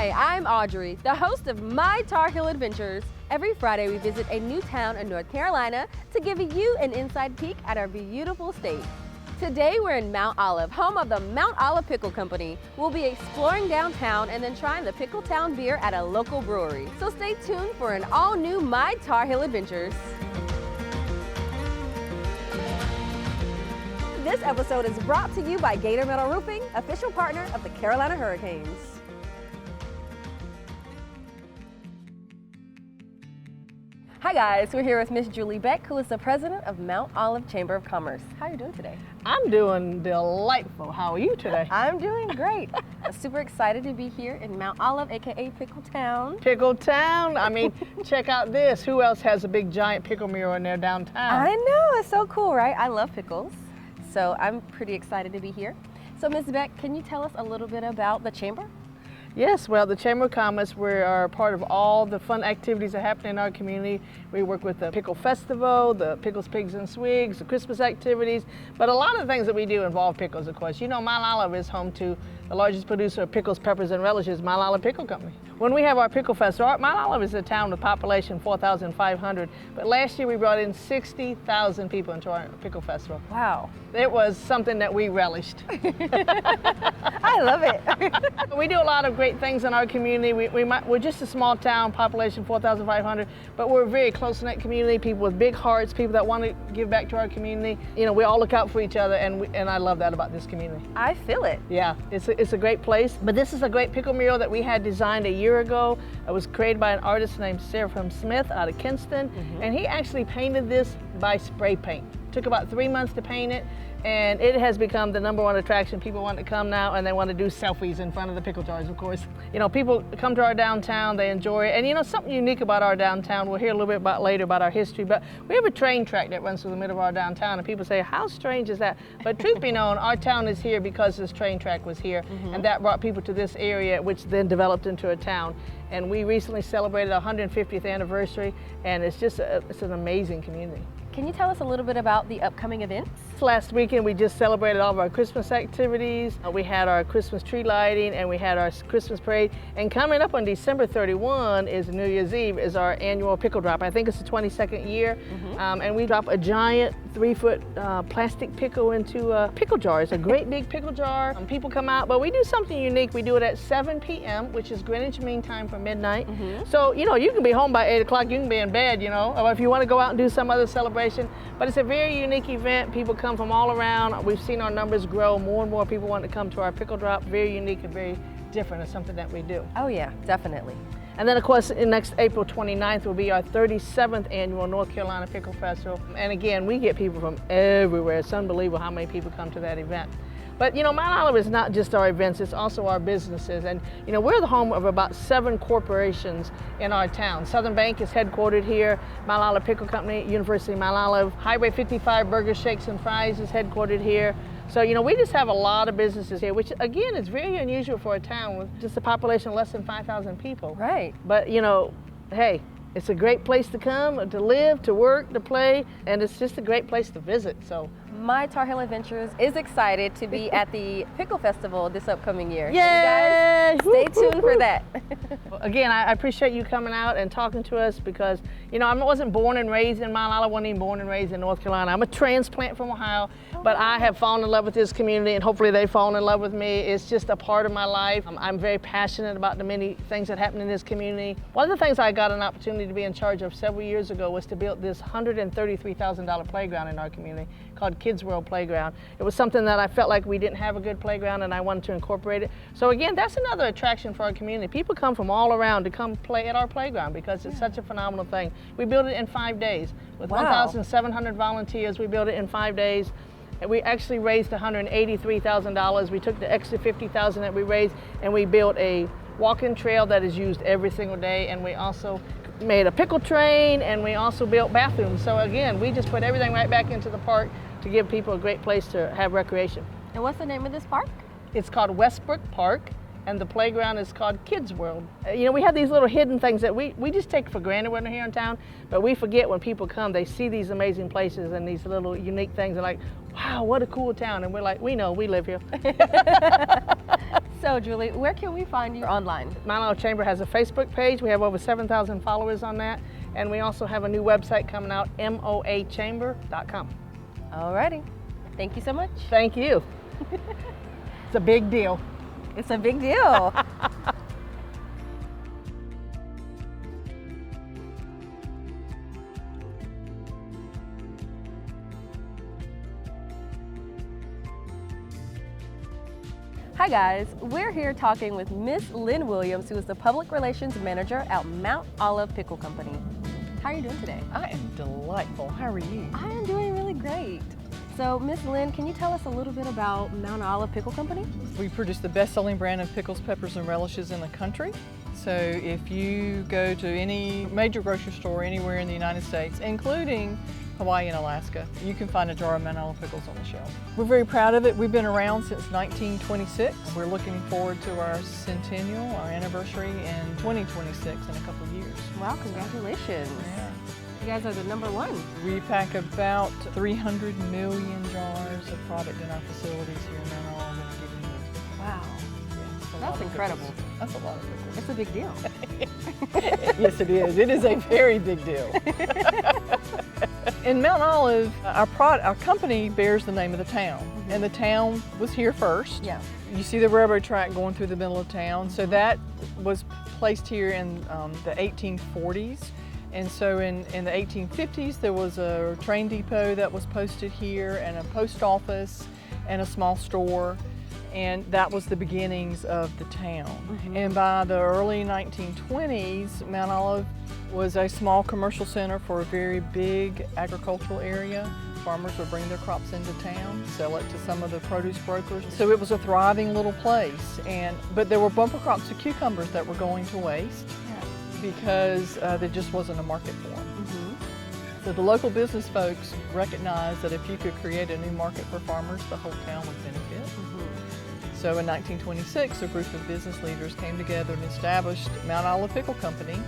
Hi, I'm Audrey, the host of My Tar Heel Adventures. Every Friday we visit a new town in North Carolina to give you an inside peek at our beautiful state. Today we're in Mount Olive, home of the Mount Olive Pickle Company. We'll be exploring downtown and then trying the Pickle Town beer at a local brewery. So stay tuned for an all-new My Tar Heel Adventures. This episode is brought to you by Gator Metal Roofing, official partner of the Carolina Hurricanes. Hi guys, we're here with Miss Julie Beck, who is the president of Mount Olive Chamber of Commerce. How are you doing today? I'm doing delightful. How are you today? I'm doing great. I'm super excited to be here in Mount Olive, aka Pickle Town. Pickle Town. I mean, check out this. Who else has a big giant pickle mural in their downtown? I know, it's so cool, right? I love pickles, so I'm pretty excited to be here. So Ms. Beck, can you tell us a little bit about the chamber? Yes, well, the Chamber of Commerce, we are part of all the fun activities that happen in our community. We work with the Pickle Festival, the Pickles, Pigs, and Swigs, the Christmas activities, but a lot of the things that we do involve pickles, of course. You know, Mount Olive is home to the largest producer of pickles, peppers, and relishes, Mount Olive Pickle Company. When we have our Pickle Festival, Mount Olive is a town with population 4,500, but last year we brought in 60,000 people into our Pickle Festival. Wow. It was something that we relished. I love it. We do a lot of great things in our community. We're just a small town, population 4,500, but we're a very close-knit community, people with big hearts, people that want to give back to our community. You know, we all look out for each other, and I love that about this community. I feel it. Yeah, it's a great place. But this is a great pickle mural that we had designed a year ago. It was created by an artist named Seraphim Smith out of Kinston, and he actually painted this by spray paint. Took about 3 months to paint it, and it has become the #1 attraction. People want to come now and they want to do selfies in front of the pickle jars, of course. You know, people come to our downtown, they enjoy it. And you know, something unique about our downtown, we'll hear a little bit about later about our history, but we have a train track that runs through the middle of our downtown, and people say, how strange is that? But truth be known, our town is here because this train track was here, and that brought people to this area, which then developed into a town. And we recently celebrated our 150th anniversary, and it's just it's an amazing community. Can you tell us a little bit about the upcoming events? Last weekend we just celebrated all of our Christmas activities. We had our Christmas tree lighting and we had our Christmas parade. And coming up on December 31 is New Year's Eve, is our annual pickle drop. I think it's the 22nd year. And we drop a giant 3-foot plastic pickle into a pickle jar. It's a great big pickle jar. People come out, but we do something unique. We do it at 7 p.m., which is Greenwich Mean Time for midnight. So, you know, you can be home by 8 o'clock, you can be in bed, you know, or if you want to go out and do some other celebration. But it's a very unique event. People come from all around. We've seen our numbers grow. More and more people want to come to our pickle drop. Very unique and very different. It's something that we do. Oh yeah, definitely. And then of course, next April 29th will be our 37th annual North Carolina Pickle Festival. And again, we get people from everywhere. It's unbelievable how many people come to that event. But you know, Mount Olive is not just our events, it's also our businesses. And you know, we're the home of about 7 corporations in our town. Southern Bank is headquartered here, Mount Olive Pickle Company, University of Mount Olive. Highway 55 Burgers, Shakes, and Fries is headquartered here. So, you know, we just have a lot of businesses here, which again is very unusual for a town with just a population of less than 5,000 people. Right. But you know, hey, it's a great place to come, to live, to work, to play, and it's just a great place to visit. So, My Tar Heel Adventures is excited to be at the Pickle Festival this upcoming year. Yay! So you guys, stay tuned for that. Again, I appreciate you coming out and talking to us because, you know, I wasn't born and raised in Mount Olive. I wasn't even born and raised in North Carolina. I'm a transplant from Ohio, but I have fallen in love with this community, and hopefully they've fallen in love with me. It's just a part of my life. I'm very passionate about the many things that happen in this community. One of the things I got an opportunity to be in charge of several years ago was to build this $133,000 playground in our community called Kids World Playground. It was something that I felt like we didn't have a good playground, and I wanted to incorporate it. So again, that's another attraction for our community. People come from all around to come play at our playground because it's such a phenomenal thing. We built it in 5 days. With 1,700 volunteers, we built it in 5 days. And we actually raised $183,000. We took the extra $50,000 that we raised and we built a walking trail that is used every single day, and we also made a pickle train, and we also built bathrooms. So again, we just put everything right back into the park to give people a great place to have recreation. And what's the name of this park? It's called Westbrook Park, and the playground is called Kids World. You know, we have these little hidden things that we just take for granted when we're here in town, but we forget when people come, they see these amazing places and these little unique things, and like, wow, what a cool town. And we're like, we know, we live here. So, Julie, where can we find you online? Mount Olive Chamber has a Facebook page. We have over 7,000 followers on that. And we also have a new website coming out, moachamber.com. Alrighty. Thank you so much. Thank you. It's a big deal. It's a big deal. Hi guys, we're here talking with Miss Lynn Williams, who is the Public Relations Manager at Mount Olive Pickle Company. How are you doing today? I am delightful. How are you? I am doing really great. So, Miss Lynn, can you tell us a little bit about Mount Olive Pickle Company? We produce the best-selling brand of pickles, peppers, and relishes in the country. So if you go to any major grocery store anywhere in the United States, including Hawaii and Alaska, you can find a jar of Mount Olive pickles on the shelf. We're very proud of it. We've been around since 1926. We're looking forward to our centennial, our anniversary in 2026 in a couple of years. Wow, congratulations. Yeah. You guys are the #1. We pack about 300 million jars of product in our facilities here in Mount Olive in a given year. Wow, Yeah, that's incredible. That's a lot of pickles. It's a big deal. Yes, it is. It is a very big deal. In Mount Olive, our company bears the name of the town, and the town was here first. Yeah. You see the railroad track going through the middle of town, so that was placed here in the 1840s. And so in the 1850s, there was a train depot that was posted here, and a post office, and a small store. And that was the beginnings of the town. And by the early 1920s, Mount Olive was a small commercial center for a very big agricultural area. Farmers would bring their crops into town, sell it to some of the produce brokers. So it was a thriving little place. But there were bumper crops of cucumbers that were going to waste because there just wasn't a market for them. So the local business folks recognized that if you could create a new market for farmers, the whole town would benefit. So in 1926, a group of business leaders came together and established Mount Olive Pickle Company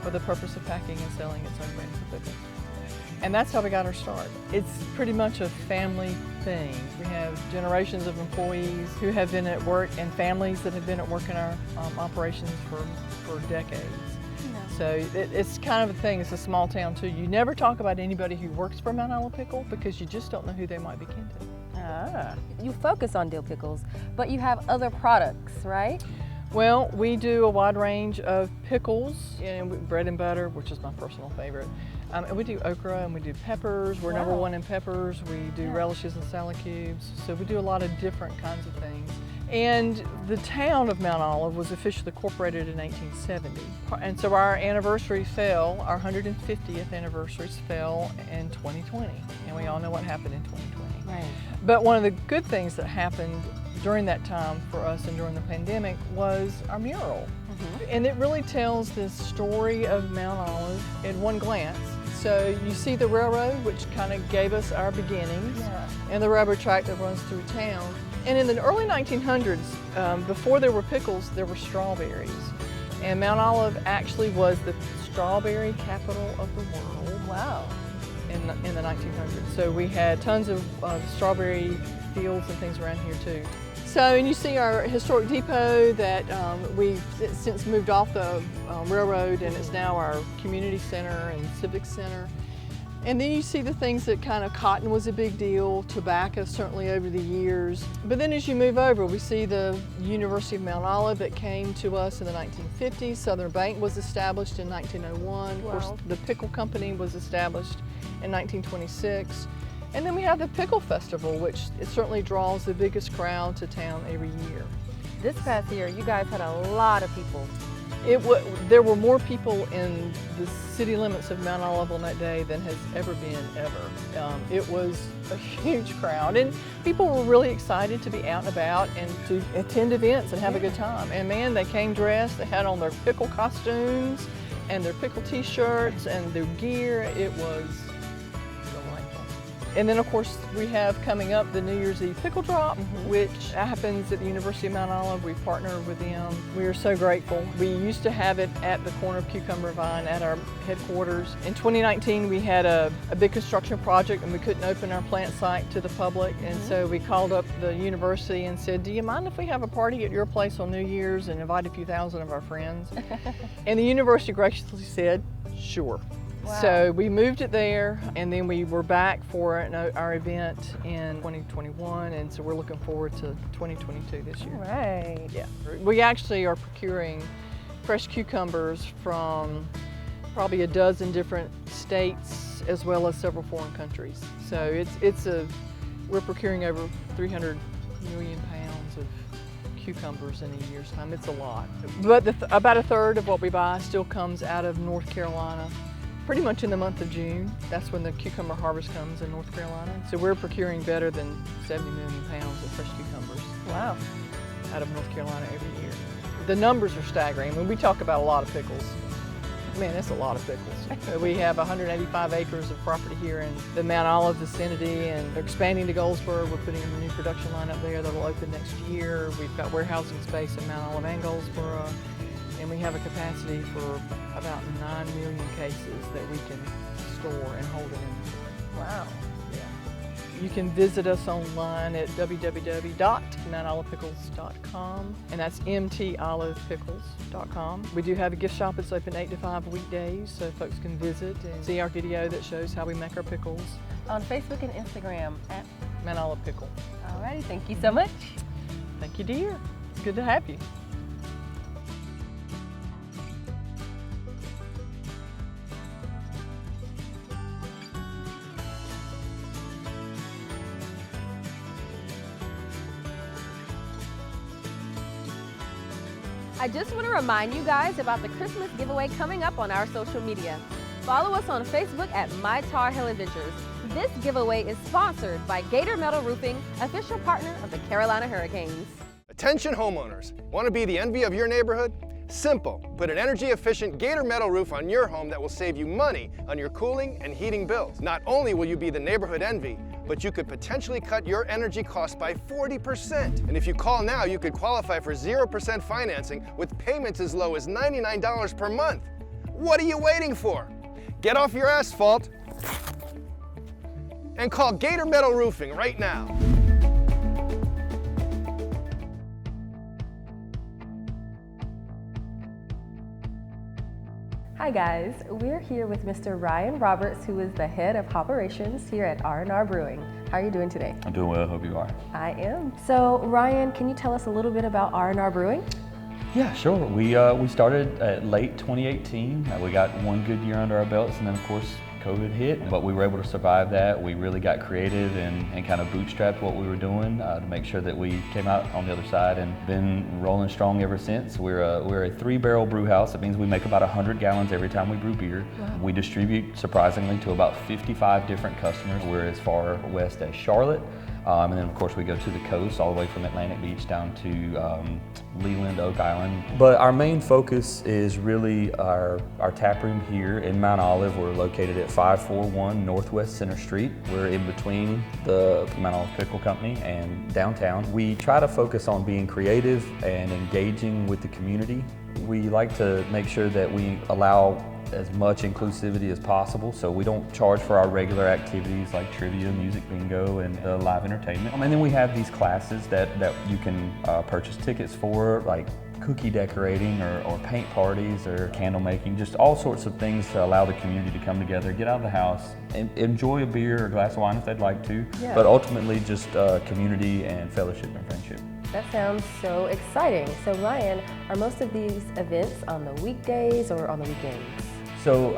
for the purpose of packing and selling its own brands of pickles. And that's how we got our start. It's pretty much a family thing. We have generations of employees who have been at work and families that have been at work in our operations for decades. So it's kind of a thing, it's a small town too. You never talk about anybody who works for Mount Olive Pickle because you just don't know who they might be kin to. You focus on dill pickles, but you have other products, right? Well, we do a wide range of pickles, and bread and butter, which is my personal favorite. And we do okra and we do peppers. We're #1 in peppers. We do relishes and salad cubes. So we do a lot of different kinds of things. And the town of Mount Olive was officially incorporated in 1870. And so our anniversary fell, our 150th anniversaries fell in 2020. And we all know what happened in 2020. Right. But one of the good things that happened during that time for us and during the pandemic was our mural. And it really tells this story of Mount Olive in one glance. So you see the railroad, which kind of gave us our beginnings, and the railroad track that runs through town. And in the early 1900s, before there were pickles, there were strawberries. And Mount Olive actually was the strawberry capital of the world. Wow. In the 1900s. So we had tons of strawberry fields and things around here too. So, and you see our historic depot that we've since moved off the railroad, and it's now our community center and civic center. And then you see the things that kind of, cotton was a big deal, tobacco certainly over the years. But then as you move over, we see the University of Mount Olive that came to us in the 1950s. Southern Bank was established in 1901. Of course, the Pickle Company was established in 1926. And then we have the Pickle Festival, which it certainly draws the biggest crowd to town every year. This past year, you guys had a lot of people. There were more people in the city limits of Mount Olive on that day than has ever been ever. It was a huge crowd, and people were really excited to be out and about and to attend events and have a good time. And man, they came dressed, they had on their pickle costumes and their pickle t-shirts and their gear. It was delightful. And then of course we have coming up the New Year's Eve Pickle Drop, which happens at the University of Mount Olive. We've partnered with them. We are so grateful. We used to have it at the corner of Cucumber Vine at our headquarters. In 2019 we had a big construction project and we couldn't open our plant site to the public, and so we called up the university and said, do you mind if we have a party at your place on New Year's, and invite a few thousand of our friends? And the university graciously said, sure. Wow. So we moved it there, and then we were back for our event in 2021, and so we're looking forward to 2022 this year. Right. Yeah. We actually are procuring fresh cucumbers from probably a dozen different states as well as several foreign countries. So we're procuring over 300 million pounds of cucumbers in a year's time. It's a lot. But about a third of what we buy still comes out of North Carolina. Pretty much in the month of June, that's when the cucumber harvest comes in North Carolina. So we're procuring better than 70 million pounds of fresh cucumbers. Wow. Out of North Carolina every year. The numbers are staggering. When we talk about a lot of pickles, man, that's a lot of pickles. We have 185 acres of property here in the Mount Olive vicinity, and they're expanding to Goldsboro. We're putting in a new production line up there that will open next year. We've got warehousing space in Mount Olive and Goldsboro. And we have a capacity for about 9 million cases that we can store and hold in inventory. Wow. Yeah. You can visit us online at www.mountolivepickles.com, and that's mtolivepickles.com. We do have a gift shop that's open 8 to 5 weekdays, so folks can visit and see our video that shows how we make our pickles. On Facebook and Instagram at Mount Olive Pickle. Alrighty, thank you so much. Thank you, dear. It's good to have you. I just want to remind you guys about the Christmas giveaway coming up on our social media. Follow us on Facebook at My Tar Heel Adventures. This giveaway is sponsored by Gator Metal Roofing, official partner of the Carolina Hurricanes. Attention homeowners, want to be the envy of your neighborhood? Simple, put an energy-efficient Gator metal roof on your home that will save you money on your cooling and heating bills. Not only will you be the neighborhood envy, but you could potentially cut your energy costs by 40%. And if you call now, you could qualify for 0% financing with payments as low as $99 per month. What are you waiting for? Get off your asphalt and call Gator Metal Roofing right now. Hi guys, we're here with Mr. Ryan Roberts, who is the head of operations here at R&R Brewing. How are you doing today? I'm doing well, hope you are. I am. So Ryan, can you tell us a little bit about R&R Brewing? Yeah, sure. We started at late 2018. We got one good year under our belts, and then of course COVID hit, but we were able to survive that. We really got creative and kind of bootstrapped what we were doing to make sure that we came out on the other side, and been rolling strong ever since. We're a 3-barrel brew house. That means we make about 100 gallons every time we brew beer. Wow. We distribute, surprisingly, to about 55 different customers. We're as far west as Charlotte. And then of course we go to the coast, all the way from Atlantic Beach down to Leland, Oak Island. But our main focus is really our tap room here in Mount Olive. We're located at 541 Northwest Center Street. We're in between the Mount Olive Pickle Company and downtown. We try to focus on being creative and engaging with the community. We like to make sure that we allow as much inclusivity as possible, so we don't charge for our regular activities like trivia, music bingo, and live entertainment. And then we have these classes that you can purchase tickets for, like cookie decorating or paint parties or candle making, just all sorts of things to allow the community to come together, get out of the house, and enjoy a beer or a glass of wine if they'd like to, but ultimately just community and fellowship and friendship. That sounds so exciting. So Ryan, are most of these events on the weekdays or on the weekends? So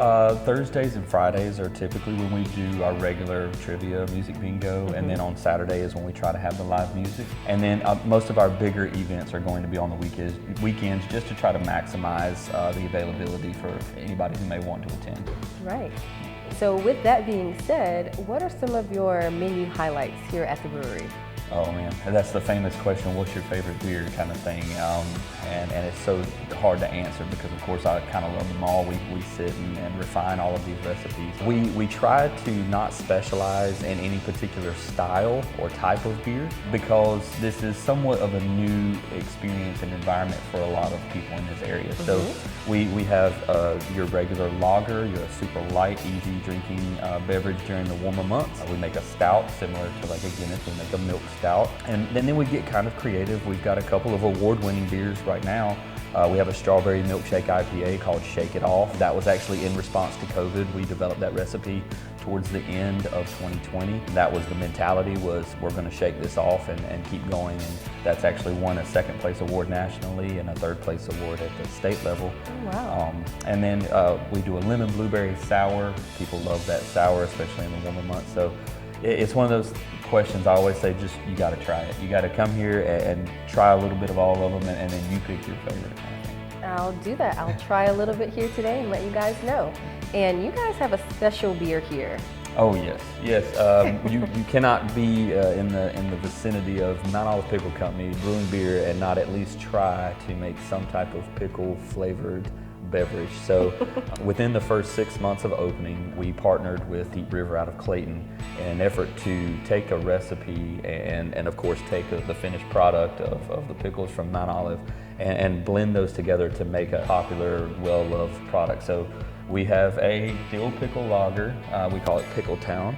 Thursdays and Fridays are typically when we do our regular trivia, music bingo, and then on Saturday is when we try to have the live music. And then most of our bigger events are going to be on the weekends just to try to maximize the availability for anybody who may want to attend. Right. So with that being said, what are some of your menu highlights here at the brewery? Oh man, that's the famous question, what's your favorite beer kind of thing. And it's so hard to answer because of course I kind of love them all. We sit and refine all of these recipes. We try to not specialize in any particular style or type of beer because this is somewhat of a new experience and environment for a lot of people in this area. So we have your regular lager, your super light, easy drinking beverage during the warmer months. We make a stout similar to like a Guinness. We make a milk stout, and then we get kind of creative. We've got a couple of award-winning beers right now. We have a strawberry milkshake IPA called Shake It Off. That was actually in response to COVID. We developed that recipe towards the end of 2020. That was the mentality, was we're going to shake this off and keep going, and that's actually won a second place award nationally and a third place award at the state level. Oh, wow. And then we do a lemon blueberry sour. People love that sour, especially in the warmer months. So it's one of those questions I always say, just you got to try it. You got to come here and try a little bit of all of them, and then you pick your favorite. I'll do that. I'll try a little bit here today and let you guys know. And you guys have a special beer here. Oh yes, yes. You cannot be in the vicinity of Mount Olive Pickle Company brewing beer and not at least try to make some type of pickle flavored beverage. So within the first 6 months of opening, we partnered with Deep River out of Clayton in an effort to take a recipe and of course take the finished product of the pickles from Mount Olive and blend those together to make a popular, well-loved product. So we have a dill pickle lager, we call it Pickle Town,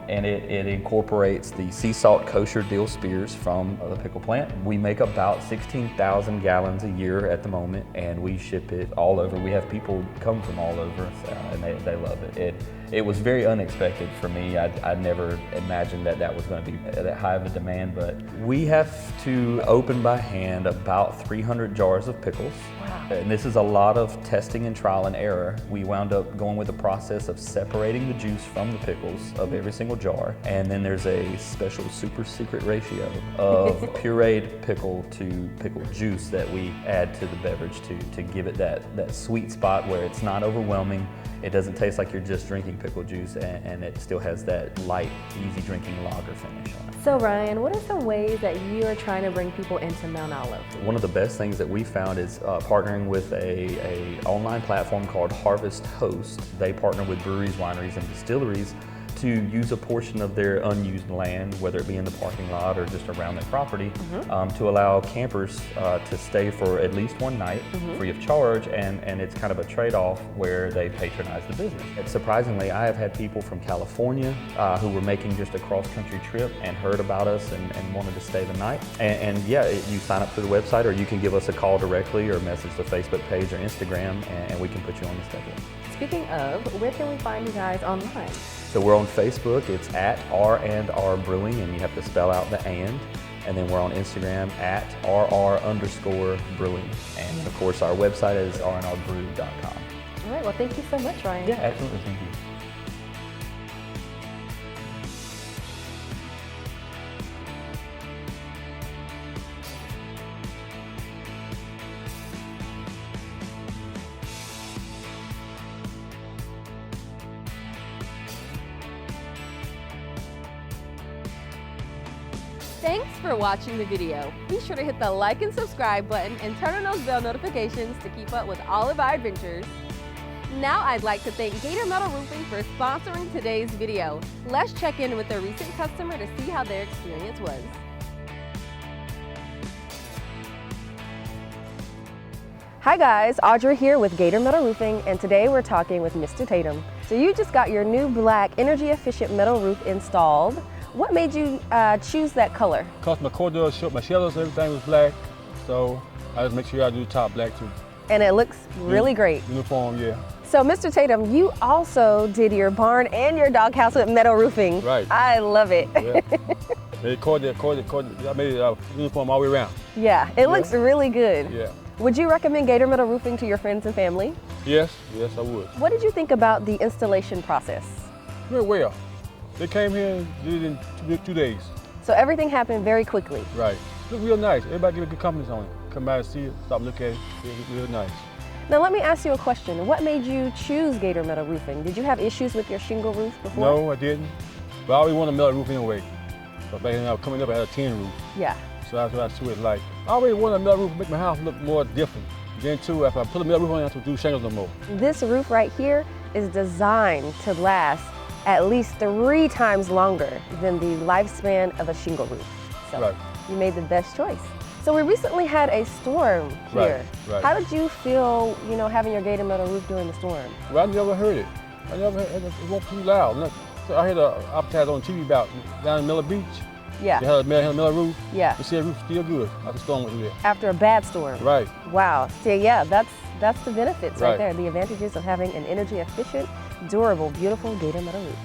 and it incorporates the sea salt kosher dill spears from the pickle plant. We make about 16,000 gallons a year at the moment, and we ship it all over. We have people come from all over, and they love it. It was very unexpected for me. I never imagined that was going to be that high of a demand, but we have to open by hand about 300 jars of pickles. Wow. And this is a lot of testing and trial and error. We wound up going with the process of separating the juice from the pickles of every single jar, and then there's a special super secret ratio of pureed pickle to pickle juice that we add to the beverage to give it that sweet spot where it's not overwhelming. It doesn't taste like you're just drinking pickle juice, and it still has that light, easy drinking lager finish on it. So Ryan, what are some ways that you are trying to bring people into Mount Olive? One of the best things that we found is partnering with a online platform called Harvest Host. They partner with breweries, wineries, and distilleries to use a portion of their unused land, whether it be in the parking lot or just around their property, to allow campers to stay for at least one night free of charge, and it's kind of a trade-off where they patronize the business. And surprisingly, I have had people from California who were making just a cross-country trip and heard about us and wanted to stay the night. And yeah, you sign up through the website, or you can give us a call directly or message the Facebook page or Instagram, and we can put you on the schedule. Speaking of, where can we find you guys online? So we're on Facebook, it's at R&R Brewing, and you have to spell out the and then we're on Instagram at RR_brewing. And of course our website is rnrbrew.com. All right, well thank you so much, Ryan. Yeah, absolutely, thank you. Thanks for watching the video. Be sure to hit the like and subscribe button and turn on those bell notifications to keep up with all of our adventures. Now I'd like to thank Gator Metal Roofing for sponsoring today's video. Let's check in with a recent customer to see how their experience was. Hi guys, Audrey here with Gator Metal Roofing, and today we're talking with Mr. Tatum. So you just got your new black energy efficient metal roof installed. What made you choose that color? Because my corridors, my shutters, everything was black, so I just make sure I do the top black too. And it looks really great. Uniform, yeah. So Mr. Tatum, you also did your barn and your doghouse with metal roofing. Right. I love it. Yeah. I made it uniform all the way around. Yeah, it looks really good. Yeah. Would you recommend Gator Metal Roofing to your friends and family? Yes, I would. What did you think about the installation process? Very well. They came here and did it in 2 days. So everything happened very quickly. Right. Look real nice. Everybody give a good comments on it. Come by and see it, stop and look at it. It look real nice. Now let me ask you a question. What made you choose Gator Metal Roofing? Did you have issues with your shingle roof before? No, I didn't. But I always want a metal roof anyway. So back then I was coming up, I had a tin roof. Yeah. So that's what I switched. Like, I already wanted a metal roof to make my house look more different. Then too, if I put a metal roof on, I don't have to do shingles no more. This roof right here is designed to last at least 3 times longer than the lifespan of a shingle roof. So Right. you made the best choice. So we recently had a storm here. Right. How did you feel, you know, having your gated metal roof during the storm? Well, I never heard it. I never heard it. It wasn't too loud. So I had an advertisement on TV about down in Miller Beach. Yeah. They had a metal roof. Yeah. They said the roof's still good after the storm went through there. After a bad storm. Right. Wow. So yeah, that's the benefits right Right. there. The advantages of having an energy efficient, durable, beautiful gated metal roof.